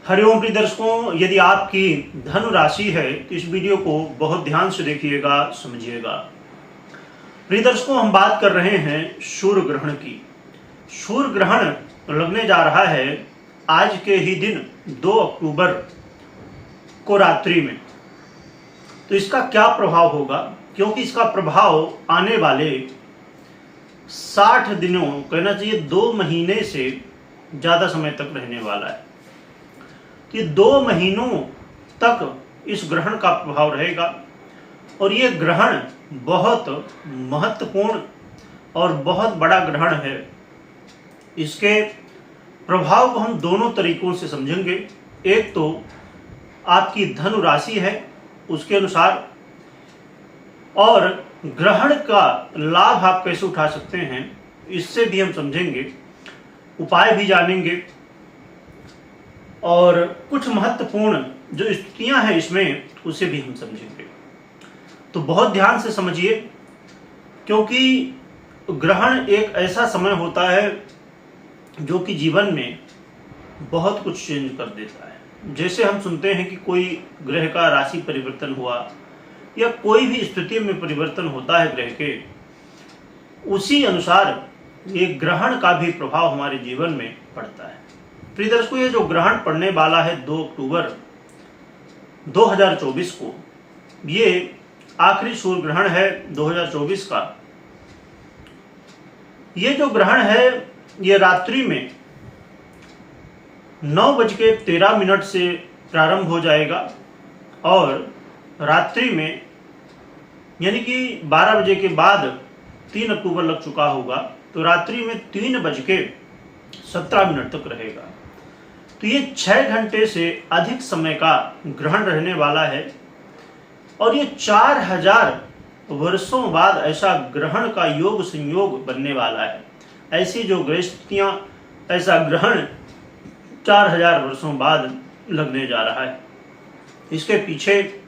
हरिओम प्रिय दर्शकों, यदि आपकी धनु राशि है तो इस वीडियो को बहुत ध्यान से देखिएगा, समझिएगा। प्रिय दर्शकों, हम बात कर रहे हैं सूर्य ग्रहण की। सूर्य ग्रहण लगने जा रहा है आज के ही दिन 2 अक्टूबर को रात्रि में। तो इसका क्या प्रभाव होगा, क्योंकि इसका प्रभाव आने वाले 60 दिनों, कहना चाहिए 2 महीने से ज़्यादा समय तक रहने वाला है। कि 2 महीनों तक इस ग्रहण का प्रभाव रहेगा और ये ग्रहण बहुत महत्वपूर्ण और बहुत बड़ा ग्रहण है। इसके प्रभाव को हम दोनों तरीकों से समझेंगे। एक तो आपकी धनु राशि है उसके अनुसार, और ग्रहण का लाभ आप कैसे उठा सकते हैं इससे भी हम समझेंगे, उपाय भी जानेंगे और कुछ महत्वपूर्ण जो स्थितियां हैं इसमें उसे भी हम समझेंगे। तो बहुत ध्यान से समझिए, क्योंकि ग्रहण एक ऐसा समय होता है जो कि जीवन में बहुत कुछ चेंज कर देता है। जैसे हम सुनते हैं कि कोई ग्रह का राशि परिवर्तन हुआ या कोई भी स्थिति में परिवर्तन होता है ग्रह के, उसी अनुसार एक ग्रहण का भी प्रभाव हमारे जीवन में पड़ता है। प्रिय दर्शकों, ये जो ग्रहण पड़ने वाला है 2 अक्टूबर 2024 को, ये आखिरी सूर्य ग्रहण है 2024 का। ये जो ग्रहण है ये रात्रि में 9:13 से प्रारंभ हो जाएगा और रात्रि में यानी कि 12 बजे के बाद 3 अक्टूबर लग चुका होगा, तो रात्रि में 3:17 तक रहेगा। तो ये 6 घंटे से अधिक समय का ग्रहण रहने वाला है और ये 4000 वर्षों बाद ऐसा ग्रहण का योग संयोग बनने वाला है। ऐसी जो ग्रह स्थितियां, ऐसा ग्रहण 4000 वर्षों बाद लगने जा रहा है। इसके पीछे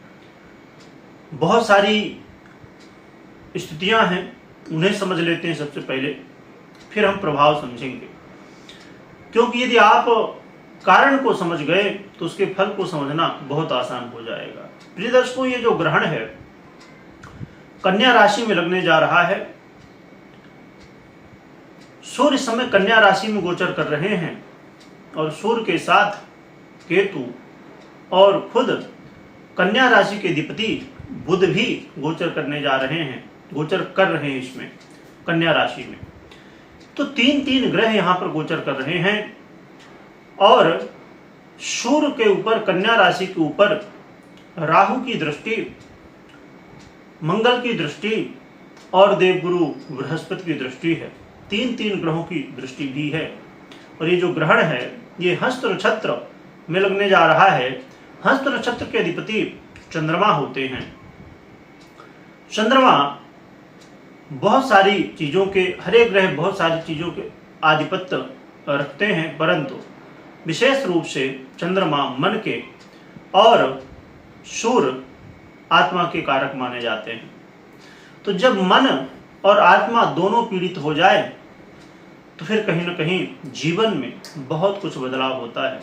बहुत सारी स्थितियां हैं, उन्हें समझ लेते हैं सबसे पहले, फिर हम प्रभाव समझेंगे। क्योंकि यदि आप कारण को समझ गए तो उसके फल को समझना बहुत आसान हो जाएगा। प्रिय दर्शकों, ये जो ग्रहण है कन्या राशि में लगने जा रहा है। सूर्य इस समय कन्या राशि में गोचर कर रहे हैं और सूर्य के साथ केतु और खुद कन्या राशि के अधिपति बुध भी गोचर करने जा रहे हैं, गोचर कर रहे हैं इसमें कन्या राशि में। तो 3 ग्रह यहां पर गोचर कर रहे हैं और सूर्य के ऊपर, कन्या राशि के ऊपर राहु की दृष्टि, मंगल की दृष्टि और देवगुरु बृहस्पति की दृष्टि है। 3 ग्रहों की दृष्टि भी है। और ये जो ग्रहण है ये हस्त नक्षत्र में लगने जा रहा है। हस्त नक्षत्र के अधिपति चंद्रमा होते हैं। चंद्रमा बहुत सारी चीजों के, हर एक ग्रह बहुत सारी चीजों के आधिपत्य रखते हैं, परंतु विशेष रूप से चंद्रमा मन के और सूर्य आत्मा के कारक माने जाते हैं। तो जब मन और आत्मा दोनों पीड़ित हो जाए तो फिर कहीं ना कहीं जीवन में बहुत कुछ बदलाव होता है।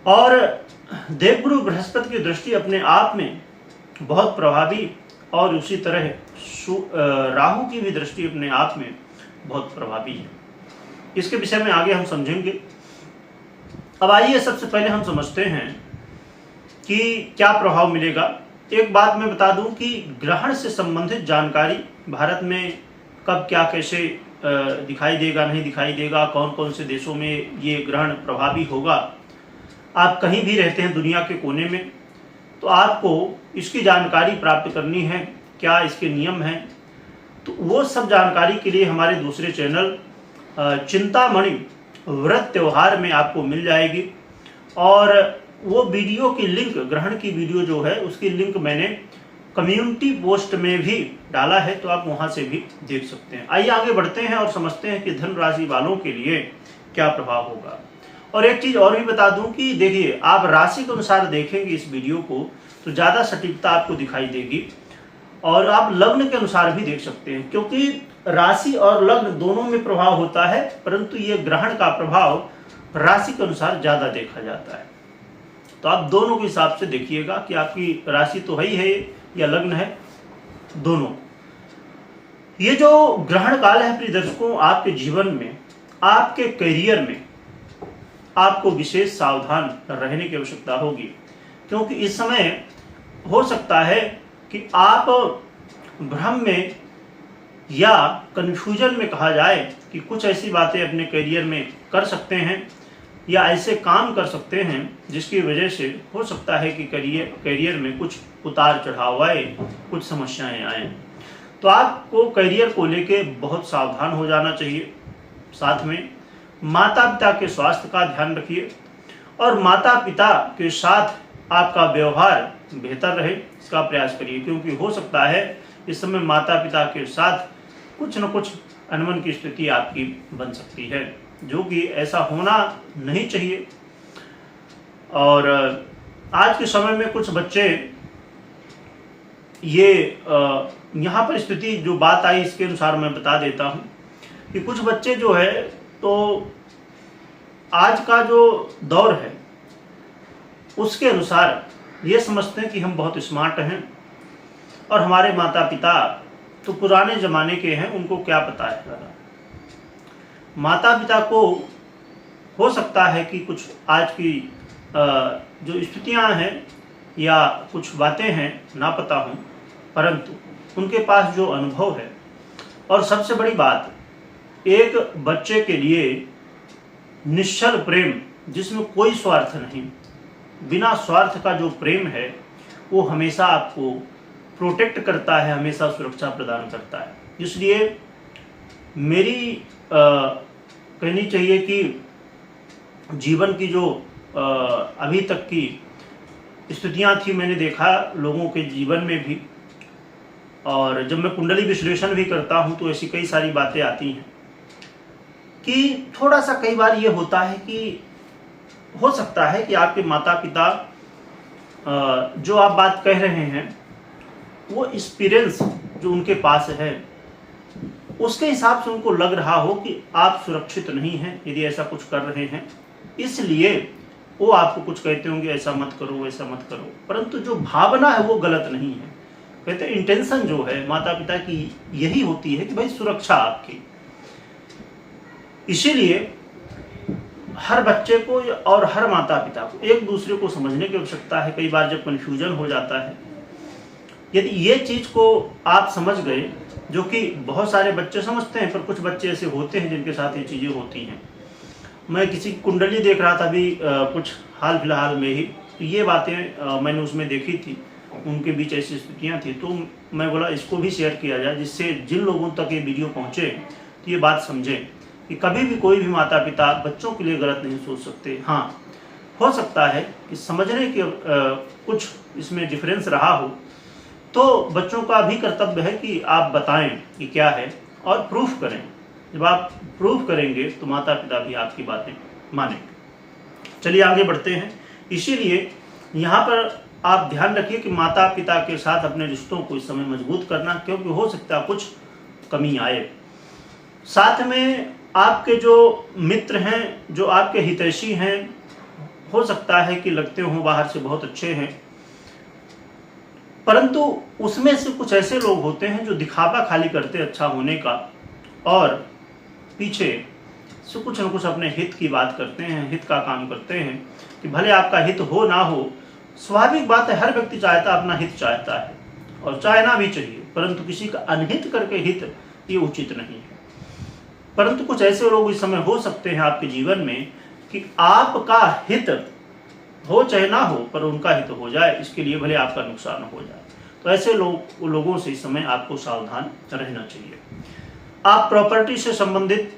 और देवगुरु बृहस्पति की दृष्टि अपने आप में बहुत प्रभावी, और उसी तरह राहु की भी दृष्टि अपने आप में बहुत प्रभावी है। इसके विषय में आगे हम समझेंगे। अब आइए सबसे पहले हम समझते हैं कि क्या प्रभाव मिलेगा। एक बात मैं बता दूं कि ग्रहण से संबंधित जानकारी भारत में कब क्या कैसे दिखाई देगा, नहीं दिखाई देगा, कौन कौन से देशों में ये ग्रहण प्रभावी होगा, आप कहीं भी रहते हैं दुनिया के कोने में तो आपको इसकी जानकारी प्राप्त करनी है। क्या इसके नियम हैं, तो वो सब जानकारी के लिए हमारे दूसरे चैनल चिंतामणि व्रत त्योहार में आपको मिल जाएगी। और वो वीडियो की लिंक, ग्रहण की वीडियो जो है उसकी लिंक मैंने कम्युनिटी पोस्ट में भी डाला है, तो आप वहां से भी देख सकते हैं। आइए आगे बढ़ते हैं और समझते हैं कि धनु राशि वालों के लिए क्या प्रभाव होगा। और एक चीज और भी बता दूं कि देखिए, आप राशि के अनुसार देखेंगे इस वीडियो को तो ज्यादा सटीकता आपको दिखाई देगी, और आप लग्न के अनुसार भी देख सकते हैं, क्योंकि राशि और लग्न दोनों में प्रभाव होता है, परंतु ये ग्रहण का प्रभाव राशि के अनुसार ज़्यादा देखा जाता है। तो आप दोनों के हिसाब से देखिएगा कि आपकी राशि तो है ही है या लग्न है, दोनों। ये जो ग्रहण काल है प्रिय दर्शकों, आपके जीवन में, आपके करियर में आपको विशेष सावधान रहने की आवश्यकता होगी, क्योंकि इस समय हो सकता है कि आप भ्रम में या कंफ्यूजन में कहा जाए कि कुछ ऐसी बातें अपने करियर में कर सकते हैं या ऐसे काम कर सकते हैं जिसकी वजह से हो सकता है कि करियर में कुछ उतार चढ़ाव आए, कुछ समस्याएं आए। तो आपको करियर को लेके बहुत सावधान हो जाना चाहिए। साथ में माता पिता के स्वास्थ्य का ध्यान रखिए और माता पिता के साथ आपका व्यवहार बेहतर रहे इसका प्रयास करिए, क्योंकि हो सकता है इस समय माता पिता के साथ कुछ न कुछ अनबन की स्थिति आपकी बन सकती है, जो कि ऐसा होना नहीं चाहिए। और आज के समय में कुछ बच्चे ये यहाँ पर स्थिति जो बात आई इसके अनुसार मैं बता देता हूँ कि कुछ बच्चे जो है तो आज का जो दौर है उसके अनुसार ये समझते हैं कि हम बहुत स्मार्ट हैं और हमारे माता पिता तो पुराने ज़माने के हैं, उनको क्या पता है। माता पिता को हो सकता है कि कुछ आज की जो स्थितियां हैं या कुछ बातें हैं ना पता हों, परंतु उनके पास जो अनुभव है, और सबसे बड़ी बात, एक बच्चे के लिए निश्चल प्रेम जिसमें कोई स्वार्थ नहीं, बिना स्वार्थ का जो प्रेम है वो हमेशा आपको प्रोटेक्ट करता है, हमेशा सुरक्षा प्रदान करता है। इसलिए मेरी कहनी चाहिए कि जीवन की जो अभी तक की स्थितियां थी, मैंने देखा लोगों के जीवन में भी, और जब मैं कुंडली विश्लेषण भी करता हूं तो ऐसी कई सारी बातें आती हैं कि थोड़ा सा कई बार ये होता है कि हो सकता है कि आपके माता पिता जो आप बात कह रहे हैं वो एक्सपीरियंस जो उनके पास है उसके हिसाब से उनको लग रहा हो कि आप सुरक्षित नहीं हैं यदि ऐसा कुछ कर रहे हैं, इसलिए वो आपको कुछ कहते होंगे ऐसा मत करो वैसा मत करो, परंतु जो भावना है वो गलत नहीं है। कहते हैं इंटेंशन जो है माता पिता की यही होती है कि भाई सुरक्षा आपकी। इसीलिए हर बच्चे को और हर माता पिता को एक दूसरे को समझने की आवश्यकता है। कई बार जब कन्फ्यूजन हो जाता है, यदि ये चीज को आप समझ गए, जो कि बहुत सारे बच्चे समझते हैं पर कुछ बच्चे ऐसे होते हैं जिनके साथ ये चीजें होती हैं। मैं किसी की कुंडली देख रहा था अभी कुछ हाल फिलहाल में ही, तो ये बातें मैंने उसमें देखी थी, उनके बीच ऐसी स्थितियां थी, तो मैं बोला इसको भी शेयर किया जाए जिससे जिन लोगों तक ये वीडियो पहुंचे तो ये बात समझें कि कभी भी कोई भी माता पिता बच्चों के लिए गलत नहीं सोच सकते। हाँ, हो सकता है कि समझने के कुछ इसमें डिफरेंस रहा हो, तो बच्चों का भी कर्तव्य है कि आप बताएं कि क्या है और प्रूफ करें। जब आप प्रूफ करेंगे तो माता पिता भी आपकी बातें मानेंगे। चलिए आगे बढ़ते हैं। इसीलिए यहाँ पर आप ध्यान रखिए कि माता पिता के साथ अपने रिश्तों को इस समय मजबूत करना, क्योंकि हो सकता है कुछ कमी आए। साथ में आपके जो मित्र हैं, जो आपके हितैषी हैं, हो सकता है कि लगते हों बाहर से बहुत अच्छे हैं, परंतु उसमें से कुछ ऐसे लोग होते हैं जो दिखावा खाली करते अच्छा होने का और पीछे से कुछ न कुछ अपने हित की बात करते हैं, हित का काम करते हैं कि भले आपका हित हो ना हो। स्वाभाविक बात है, हर व्यक्ति चाहता अपना हित चाहता है और चाहना भी चाहिए, परंतु किसी का अनहित करके हित ये उचित नहीं है। परंतु कुछ ऐसे लोग इस समय हो सकते हैं आपके जीवन में कि आपका हित हो चाहे ना हो पर उनका हित हो जाए, इसके लिए भले आपका नुकसान हो जाए। तो ऐसे लोगों से इस समय आपको सावधान रहना चाहिए। आप प्रॉपर्टी से संबंधित,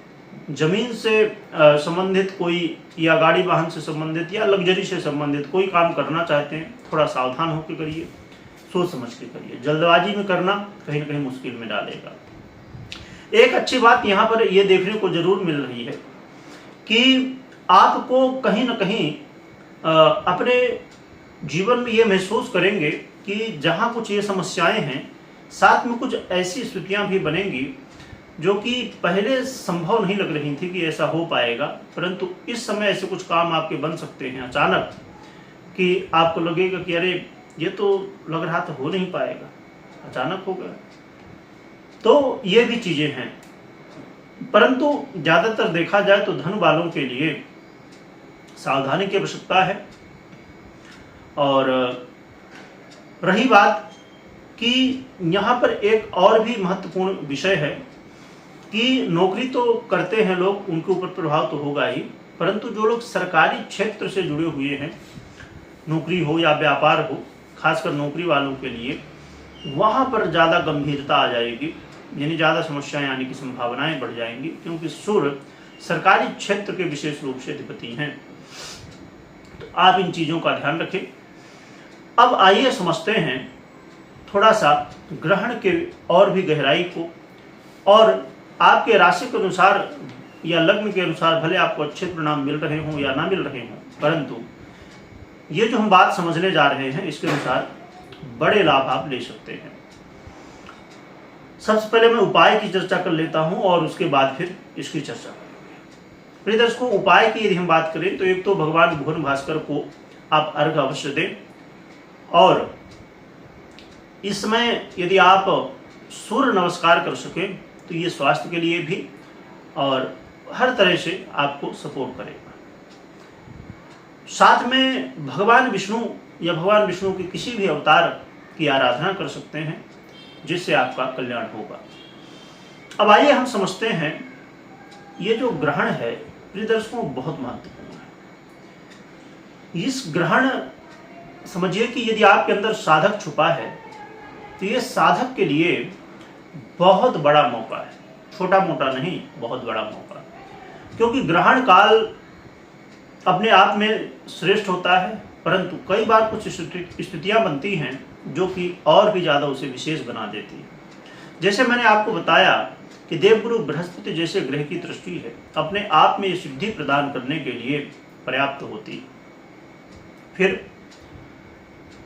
जमीन से संबंधित कोई, या गाड़ी वाहन से संबंधित, या लग्जरी से संबंधित कोई काम करना चाहते हैं, थोड़ा सावधान होकर करिए, सोच समझ के करिए। जल्दबाजी में करना कहीं ना कहीं मुश्किल में डालेगा। एक अच्छी बात यहाँ पर यह देखने को जरूर मिल रही है कि आपको कहीं ना कहीं अपने जीवन में ये महसूस करेंगे कि जहाँ कुछ ये समस्याएं हैं, साथ में कुछ ऐसी स्थितियां भी बनेंगी जो कि पहले संभव नहीं लग रही थी कि ऐसा हो पाएगा, परंतु इस समय ऐसे कुछ काम आपके बन सकते हैं अचानक कि आपको लगेगा कि अरे ये तो लग रहा था हो नहीं पाएगा, अचानक हो गया। तो ये भी चीजें हैं, परंतु ज्यादातर देखा जाए तो धन वालों के लिए सावधानी की आवश्यकता है। और रही बात कि यहाँ पर एक और भी महत्वपूर्ण विषय है कि नौकरी तो करते हैं लोग, उनके ऊपर प्रभाव तो होगा ही, परंतु जो लोग सरकारी क्षेत्र से जुड़े हुए हैं, नौकरी हो या व्यापार हो, खासकर नौकरी वालों के लिए वहाँ पर ज़्यादा गंभीरता आ जाएगी, यानी ज़्यादा समस्याएं आने की संभावनाएं बढ़ जाएंगी, क्योंकि सूर्य सरकारी क्षेत्र के विशेष रूप से अधिपति हैं। तो आप इन चीज़ों का ध्यान रखें। अब आइए समझते हैं थोड़ा सा ग्रहण के और भी गहराई को, और आपके राशि के अनुसार या लग्न के अनुसार भले आपको अच्छे परिणाम मिल रहे हों या ना मिल रहे हों, परंतु ये जो हम बात समझने जा रहे हैं इसके अनुसार बड़े लाभ आप ले सकते हैं। सबसे पहले मैं उपाय की चर्चा कर लेता हूं और उसके बाद फिर इसकी चर्चा करेंगे। प्रिय दर्शकों, उपाय की यदि हम बात करें तो एक तो भगवान भुवन भास्कर को आप अर्घ्य अवश्य दें, और इस समय यदि आप सूर्य नमस्कार कर सकें तो ये स्वास्थ्य के लिए भी और हर तरह से आपको सपोर्ट करेगा। साथ में भगवान विष्णु या भगवान विष्णु के किसी भी अवतार की आराधना कर सकते हैं, जिससे आपका कल्याण होगा। अब आइए हम समझते हैं ये जो ग्रहण है प्रिय दर्शकों बहुत महत्वपूर्ण है। इस ग्रहण समझिए कि यदि आपके अंदर साधक छुपा है तो ये साधक के लिए बहुत बड़ा मौका है, छोटा मोटा नहीं, बहुत बड़ा मौका, क्योंकि ग्रहण काल अपने आप में श्रेष्ठ होता है, परंतु कई बार कुछ स्थितियां बनती हैं जो कि और भी ज़्यादा उसे विशेष बना देती है। जैसे मैंने आपको बताया कि देवगुरु बृहस्पति जैसे ग्रह की दृष्टि है अपने आप में सिद्धि प्रदान करने के लिए पर्याप्त होती है। फिर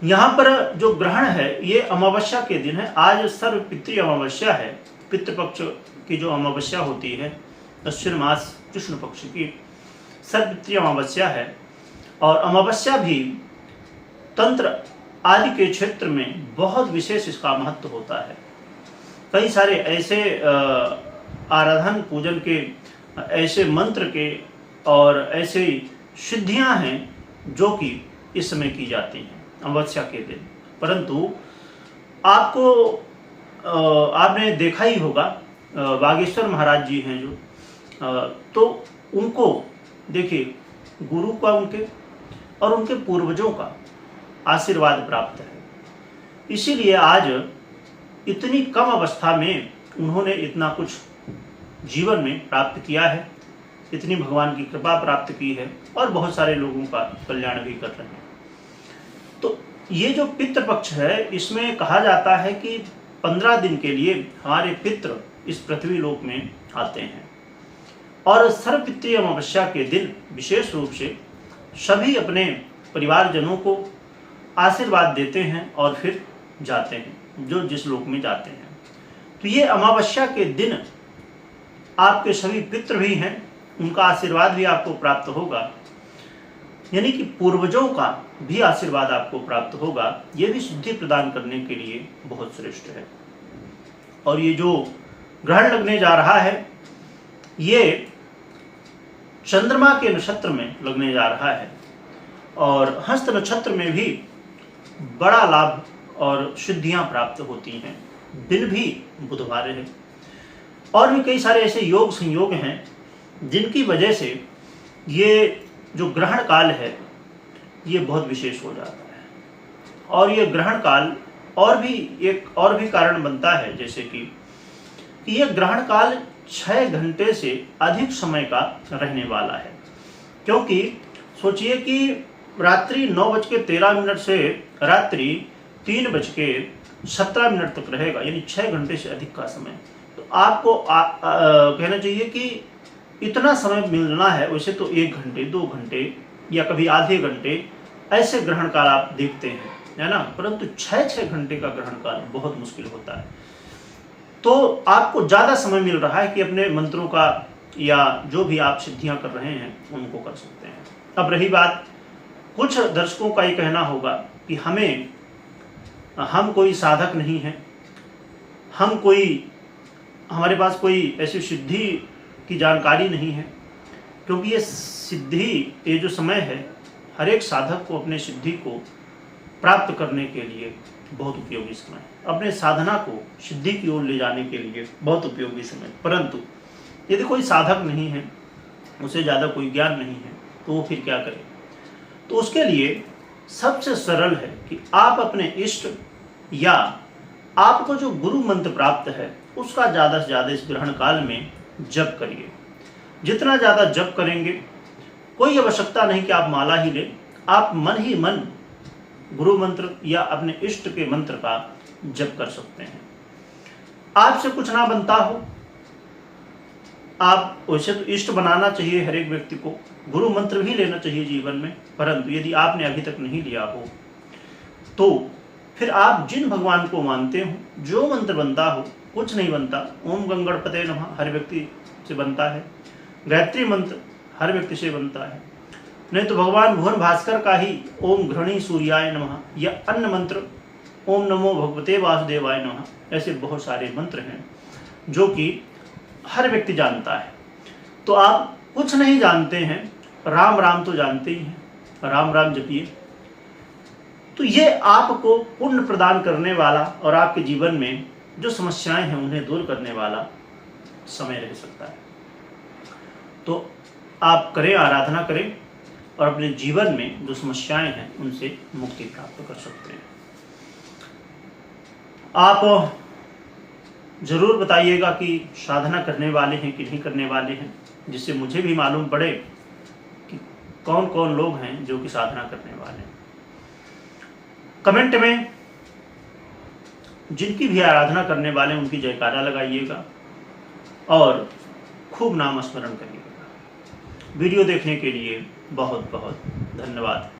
यहाँ पर जो ग्रहण है ये अमावस्या के दिन है। आज सर्वपितृ अमावस्या है, पितृपक्ष की जो अमावस्या होती है अश्विन मास कृष्ण पक्ष की सर्वपितृ अमावस्या है, और अमावस्या भी तंत्र आदि के क्षेत्र में बहुत विशेष इसका महत्व होता है। कई सारे ऐसे आराधन पूजन के, ऐसे मंत्र के और ऐसे सिद्धियां हैं जो कि इस समय की जाती हैं अमावस्या के दिन। परंतु आपको आपने देखा ही होगा बागेश्वर महाराज जी हैं जो, तो उनको देखिए गुरु का उनके और उनके पूर्वजों का आशीर्वाद प्राप्त है, इसीलिए आज इतनी कम अवस्था में उन्होंने इतना कुछ जीवन में प्राप्त किया है, इतनी भगवान की कृपा प्राप्त की है और बहुत सारे लोगों का कल्याण भी कर रहे हैं। तो ये जो पितृपक्ष है इसमें कहा जाता है कि 15 दिन के लिए हमारे पितृ इस पृथ्वी लोक में आते हैं, और सर्वपितृ अमावस्या के दिन विशेष रूप से सभी अपने परिवारजनों को आशीर्वाद देते हैं और फिर जाते हैं जो जिस लोक में जाते हैं। तो ये अमावस्या के दिन आपके सभी पितृ भी हैं, उनका आशीर्वाद भी आपको प्राप्त होगा, यानी कि पूर्वजों का भी आशीर्वाद आपको प्राप्त होगा। ये भी सिद्धि प्रदान करने के लिए बहुत श्रेष्ठ है। और ये जो ग्रहण लगने जा रहा है ये चंद्रमा के नक्षत्र में लगने जा रहा है, और हस्त नक्षत्र में भी बड़ा लाभ और सिद्धियां प्राप्त होती हैं। दिन भी बुधवार है, और भी कई सारे ऐसे योग संयोग हैं जिनकी वजह से ये जो ग्रहण काल है ये बहुत विशेष हो जाता है। और ये ग्रहण काल और भी कारण बनता है, जैसे कि यह ग्रहण काल 6 घंटे से अधिक समय का रहने वाला है, क्योंकि सोचिए कि रात्रि 9:13 से रात्रि 3:17 तक रहेगा, यानी 6 घंटे से अधिक का समय। तो आपको कहना चाहिए कि इतना समय मिलना है, वैसे तो 1 घंटे 2 घंटे या कभी आधे घंटे ऐसे ग्रहण काल आप देखते हैं, है ना, परंतु 6 घंटे का ग्रहण काल बहुत मुश्किल होता है। तो आपको ज़्यादा समय मिल रहा है कि अपने मंत्रों का या जो भी आप सिद्धियां कर रहे हैं उनको कर सकते हैं। अब रही बात, कुछ दर्शकों का ये कहना होगा कि हम कोई साधक नहीं हैं, हमारे पास कोई ऐसी सिद्धि की जानकारी नहीं है, क्योंकि ये जो समय है हर एक साधक को अपने सिद्धि को प्राप्त करने के लिए बहुत उपयोगी समय है, अपने साधना को सिद्धि की ओर ले जाने के लिए बहुत उपयोगी समय। परंतु यदि कोई साधक नहीं है, उसे ज़्यादा कोई ज्ञान नहीं है, तो वो फिर क्या करे? तो उसके लिए सबसे सरल है कि आप अपने इष्ट या आपको जो गुरु मंत्र प्राप्त है उसका ज़्यादा से ज़्यादा इस ग्रहण काल में जप करिए। जितना ज़्यादा जप करेंगे, कोई आवश्यकता नहीं कि आप माला ही लें, आप मन ही मन गुरु मंत्र या अपने इष्ट के मंत्र का जप कर सकते हैं। आपसे कुछ ना बनता हो, आप वैसे तो इष्ट बनाना चाहिए हर एक व्यक्ति को, गुरु मंत्र भी लेना चाहिए जीवन में, परंतु यदि आपने अभी तक नहीं लिया हो तो फिर आप जिन भगवान को मानते हो, जो मंत्र बनता हो, कुछ नहीं बनता, ओम गंगणपते नमः हर व्यक्ति से बनता है, गायत्री मंत्र हर व्यक्ति से बनता है, नहीं तो भगवान भुवन भास्कर का ही ओम घृणी सूर्याय नमः या अन्य मंत्र ओम नमो भगवते वासुदेवाय नमः, ऐसे बहुत सारे मंत्र हैं जो कि हर व्यक्ति जानता है। तो आप कुछ नहीं जानते हैं, राम राम तो जानते ही हैं, राम राम जपिए, तो ये आपको पुण्य प्रदान करने वाला और आपके जीवन में जो समस्याएं हैं उन्हें दूर करने वाला समय रह सकता है। तो आप करें, आराधना करें और अपने जीवन में जो समस्याएं हैं उनसे मुक्ति प्राप्त कर सकते हैं। आप जरूर बताइएगा कि साधना करने वाले हैं कि नहीं करने वाले हैं, जिससे मुझे भी मालूम पड़े कि कौन कौन लोग हैं जो कि साधना करने वाले हैं। कमेंट में जिनकी भी आराधना करने वाले उनकी जयकारा लगाइएगा और खूब नाम स्मरण करिएगा। वीडियो देखने के लिए बहुत बहुत धन्यवाद।